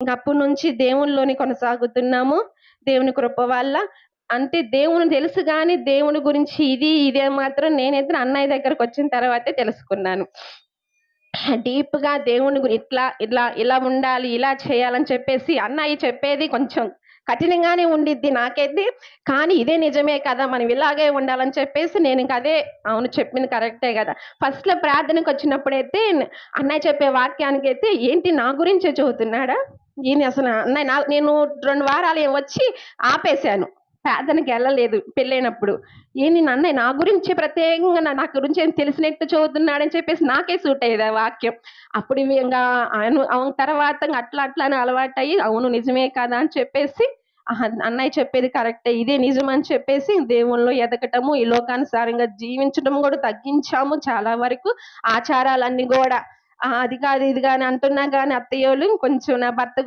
అప్పటి నుంచి దేవునిలోనే కొనసాగుతున్నాము. దేవుని కృప వల్ల. అంటే దేవుని తెలుసు గానీ, దేవుని గురించి ఇదే మాత్రం నేనైతే అన్నయ్య దగ్గరకొచ్చిన తర్వాతే తెలుసుకున్నాను. డీప్‌గా దేవుని ఇలా ఉండాలి, ఇలా చేయాలని చెప్పేసి అన్నయ్య చెప్పేది కొంచెం కఠినంగానే ఉండిద్ది నాకైతే. కానీ ఇదే నిజమే కదా! మనం ఇలాగే ఉండాలని చెప్పేసి నేనింక అదే అవును చెప్పింది కరెక్టే గదా! ఫస్ట్‌లో ప్రార్థనకొచ్చినప్పుడైతే అన్నయ్య చెప్పే వాక్యానికైతే ఏంటి నా గురించే చెబుతున్నాడా? ఈయన అసలు అన్నయ్య నేను 2 వారాలు వచ్చి ఆపేశాను. ప్రార్థనకెళ్ళలేదు పెళ్ళైనప్పుడు. ఏంది అన్నయ్య నా గురించి ప్రత్యేకంగా నా గురించి ఏం తెలిసినట్టు చదువుతున్నాడని చెప్పేసి నాకే సూట్ అయ్యేది ఆ వాక్యం. అప్పుడు ఇంగా అవును తర్వాత అట్లా అని అలవాటయ్యి అవును నిజమే కదా! అని చెప్పేసి అన్నయ్య చెప్పేది కరెక్టే. ఇదే నిజం అని చెప్పేసి దేవునిలో ఎదగటము, ఈ లోకానుసారంగా జీవించడం గూడా తగ్గించాము చాలా వరకు. ఆచారాలన్నీ గూడా అది కాదు, ఇది గాని అంటున్నా గాని అత్తయ్యోళ్ళు కొంచెం నా భర్త